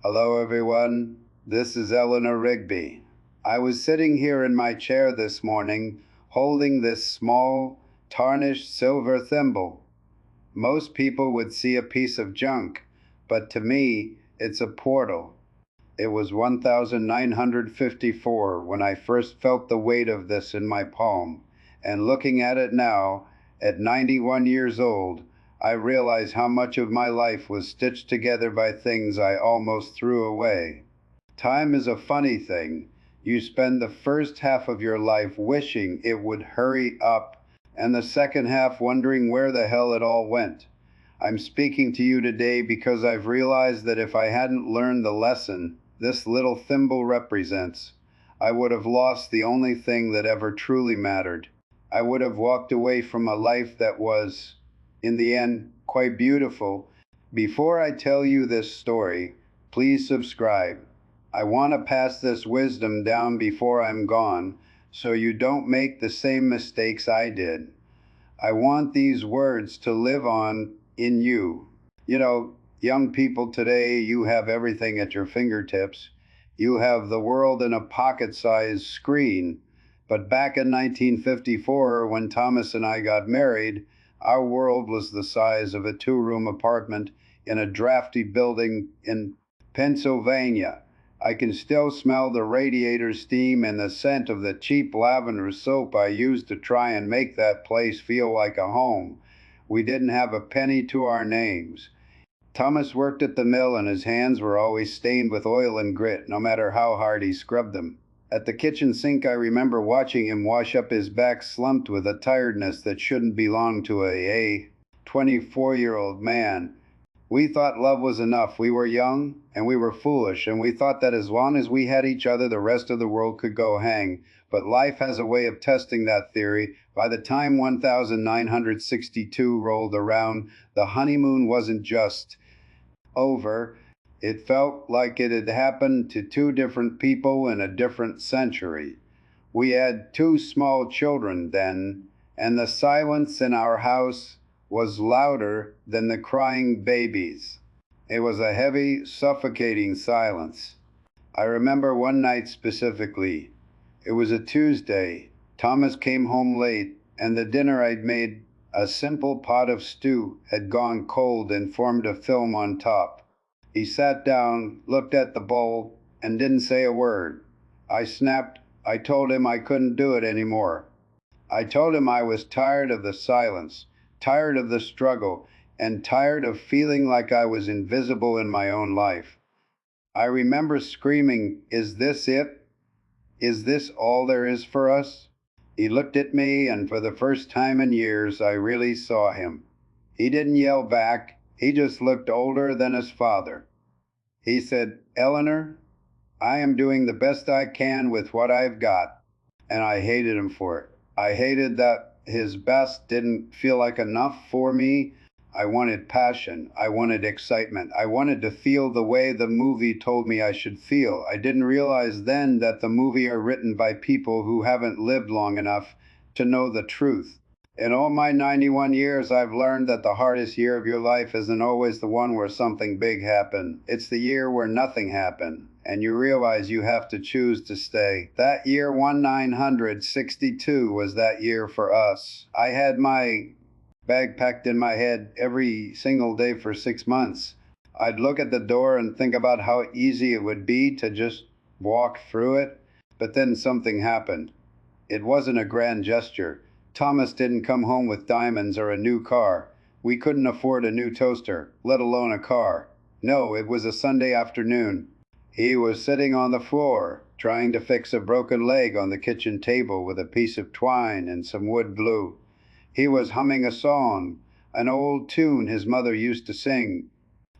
Hello, everyone. This is Eleanor Rigby. I was sitting here in my chair this morning holding this small, tarnished silver thimble. Most people would see a piece of junk, but to me, it's a portal. It was 1954 when I first felt the weight of this in my palm, and looking at it now, at 91 years old, I realize how much of my life was stitched together by things I almost threw away. Time is a funny thing. You spend the first half of your life wishing it would hurry up, and the second half wondering where the hell it all went. I'm speaking to you today because I've realized that if I hadn't learned the lesson this little thimble represents, I would have lost the only thing that ever truly mattered. I would have walked away from a life that was, in the end, quite beautiful. Before I tell you this story, please subscribe. I want to pass this wisdom down before I'm gone, so you don't make the same mistakes I did. I want these words to live on in you. Young people today, you have everything at your fingertips. You have the world in a pocket-sized screen. But back in 1954, when Thomas and I got married, our world was the size of a two-room apartment in a drafty building in Pennsylvania. I can still smell the radiator steam and the scent of the cheap lavender soap I used to try and make that place feel like a home. We didn't have a penny to our names. Thomas worked at the mill and his hands were always stained with oil and grit, no matter how hard he scrubbed them. At the kitchen sink, I remember watching him wash up his back slumped with a tiredness that shouldn't belong to a 24-year-old man. We thought love was enough. We were young and we were foolish, and we thought that as long as we had each other, the rest of the world could go hang. But life has a way of testing that theory. By the time 1962 rolled around, the honeymoon wasn't just over. It felt like it had happened to two different people in a different century. We had two small children then, and the silence in our house was louder than the crying babies. It was a heavy, suffocating silence. I remember one night specifically. It was a Tuesday. Thomas came home late, and the dinner I'd made, a simple pot of stew, had gone cold and formed a film on top. He sat down, looked at the bowl, and didn't say a word. I snapped. I told him I couldn't do it anymore. I told him I was tired of the silence, tired of the struggle, and tired of feeling like I was invisible in my own life. I remember screaming, "Is this it? Is this all there is for us?" He looked at me, and for the first time in years, I really saw him. He didn't yell back. He just looked older than his father. He said, "Eleanor, I am doing the best I can with what I've got." And I hated him for it. I hated that his best didn't feel like enough for me. I wanted passion. I wanted excitement. I wanted to feel the way the movie told me I should feel. I didn't realize then that the movie are written by people who haven't lived long enough to know the truth. In all my 91 years, I've learned that the hardest year of your life isn't always the one where something big happened. It's the year where nothing happened, and you realize you have to choose to stay. That year, 1962, was that year for us. I had my bag packed in my head every single day for 6 months. I'd look at the door and think about how easy it would be to just walk through it, but then something happened. It wasn't a grand gesture. Thomas didn't come home with diamonds or a new car. We couldn't afford a new toaster, let alone a car. No, it was a Sunday afternoon. He was sitting on the floor, trying to fix a broken leg on the kitchen table with a piece of twine and some wood glue. He was humming a song, an old tune his mother used to sing.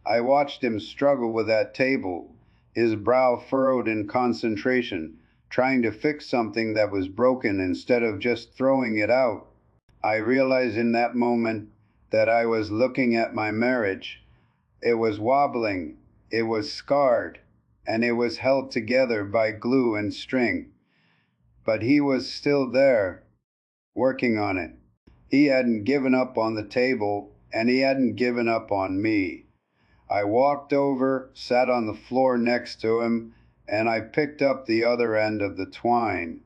I watched him struggle with that table, his brow furrowed in concentration, trying to fix something that was broken instead of just throwing it out. I realized in that moment that I was looking at my marriage. It was wobbling, it was scarred, and it was held together by glue and string. But he was still there, working on it. He hadn't given up on the table, and he hadn't given up on me. I walked over, sat on the floor next to him, and I picked up the other end of the twine.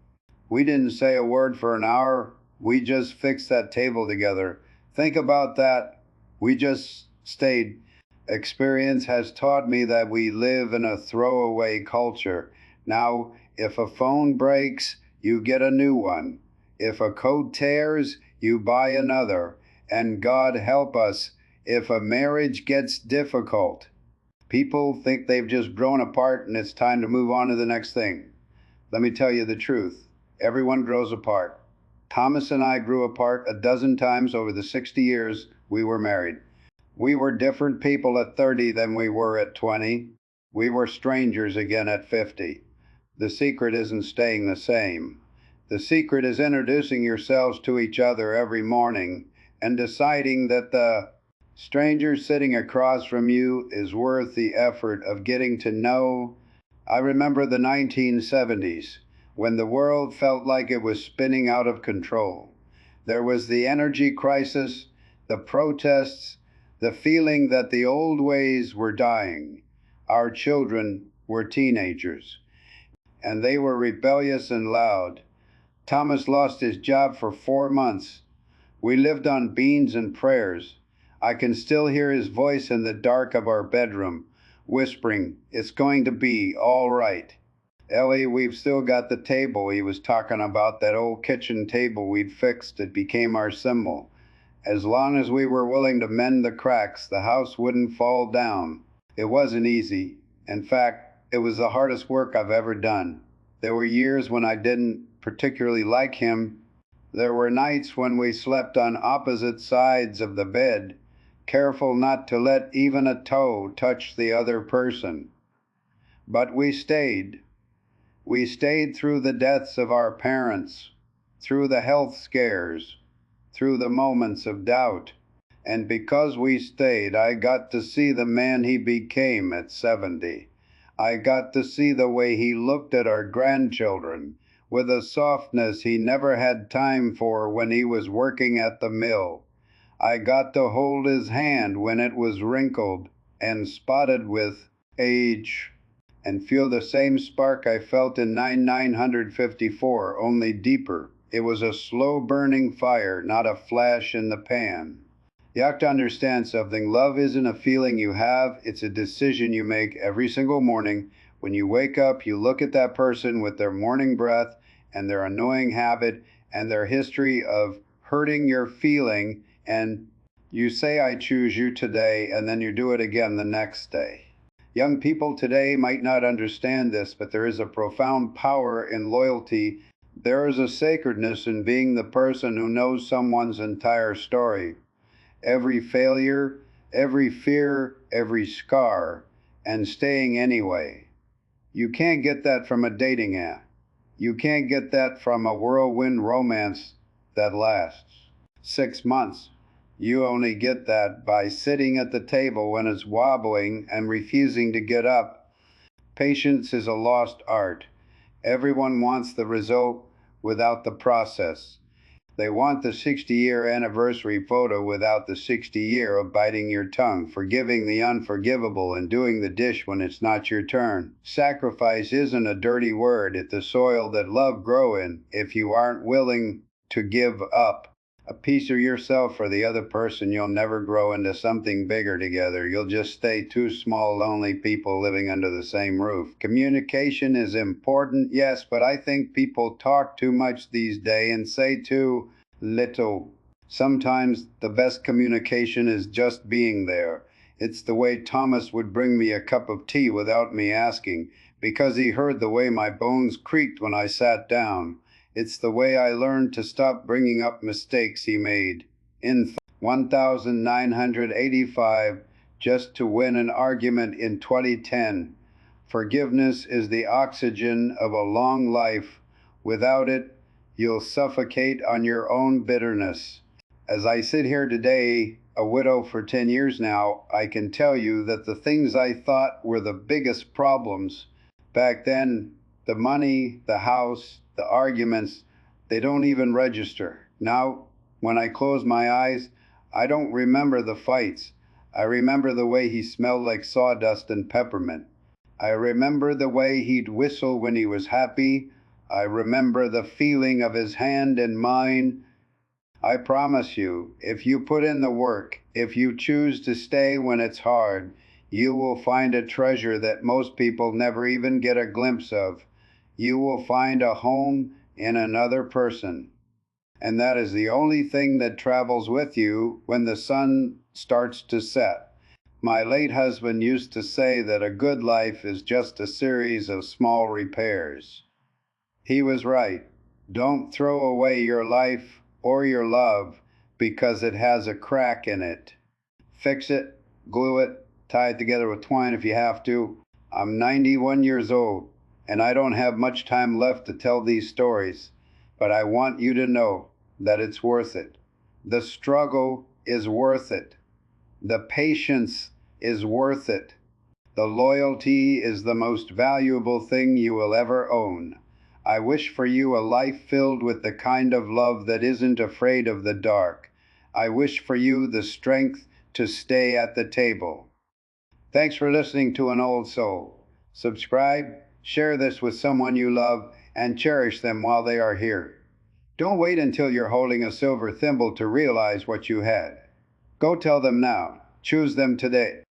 We didn't say a word for an hour. We just fixed that table together. Think about that. We just stayed. Experience has taught me that we live in a throwaway culture. Now, if a phone breaks, you get a new one. If a coat tears, you buy another. And God help us if a marriage gets difficult. People think they've just grown apart and it's time to move on to the next thing. Let me tell you the truth. Everyone grows apart. Thomas and I grew apart a dozen times over the 60 years we were married. We were different people at 30 than we were at 20. We were strangers again at 50. The secret isn't staying the same. The secret is introducing yourselves to each other every morning and deciding that the stranger sitting across from you is worth the effort of getting to know. I remember the 1970s, when the world felt like it was spinning out of control. There was the energy crisis, the protests, the feeling that the old ways were dying. Our children were teenagers, and they were rebellious and loud. Thomas lost his job for 4 months. We lived on beans and prayers. I can still hear his voice in the dark of our bedroom, whispering, "It's going to be all right." Ellie, we've still got the table he was talking about, that old kitchen table we'd fixed. It became our symbol. As long as we were willing to mend the cracks, the house wouldn't fall down. It wasn't easy. In fact, it was the hardest work I've ever done. There were years when I didn't particularly like him. There were nights when we slept on opposite sides of the bed, careful not to let even a toe touch the other person. But we stayed. We stayed through the deaths of our parents, through the health scares, through the moments of doubt. And because we stayed, I got to see the man he became at 70. I got to see the way he looked at our grandchildren with a softness he never had time for when he was working at the mill. I got to hold his hand when it was wrinkled and spotted with age, and feel the same spark I felt in 954, only deeper. It was a slow-burning fire, not a flash in the pan. You have to understand something. Love isn't a feeling you have, it's a decision you make every single morning. When you wake up, you look at that person with their morning breath and their annoying habit and their history of hurting your feeling, and you say, "I choose you today," and then you do it again the next day. Young people today might not understand this, but there is a profound power in loyalty. There is a sacredness in being the person who knows someone's entire story, every failure, every fear, every scar, and staying anyway. You can't get that from a dating app. You can't get that from a whirlwind romance that lasts 6 months. You only get that by sitting at the table when it's wobbling and refusing to get up. Patience is a lost art. Everyone wants the result without the process. They want the 60-year anniversary photo without the 60-year of biting your tongue, forgiving the unforgivable, and doing the dish when it's not your turn. Sacrifice isn't a dirty word. It's the soil that love grows in. If you aren't willing to give up a piece of yourself for the other person, you'll never grow into something bigger together. You'll just stay two small, lonely people living under the same roof. Communication is important, yes, but I think people talk too much these days and say too little. Sometimes the best communication is just being there. It's the way Thomas would bring me a cup of tea without me asking, because he heard the way my bones creaked when I sat down. It's the way I learned to stop bringing up mistakes he made. In 1985, just to win an argument in 2010. Forgiveness is the oxygen of a long life. Without it, you'll suffocate on your own bitterness. As I sit here today, a widow for 10 years now, I can tell you that the things I thought were the biggest problems back then, the money, the house, the arguments, they don't even register. Now, when I close my eyes, I don't remember the fights. I remember the way he smelled like sawdust and peppermint. I remember the way he'd whistle when he was happy. I remember the feeling of his hand in mine. I promise you, if you put in the work, if you choose to stay when it's hard, you will find a treasure that most people never even get a glimpse of. You will find a home in another person. And that is the only thing that travels with you when the sun starts to set. My late husband used to say that a good life is just a series of small repairs. He was right. Don't throw away your life or your love because it has a crack in it. Fix it, glue it, tie it together with twine if you have to. I'm 91 years old, and I don't have much time left to tell these stories, but I want you to know that it's worth it. The struggle is worth it. The patience is worth it. The loyalty is the most valuable thing you will ever own. I wish for you a life filled with the kind of love that isn't afraid of the dark. I wish for you the strength to stay at the table. Thanks for listening to An Old Soul. Subscribe, share this with someone you love, and cherish them while they are here. Don't wait until you're holding a silver thimble to realize what you had. Go tell them now. Choose them today.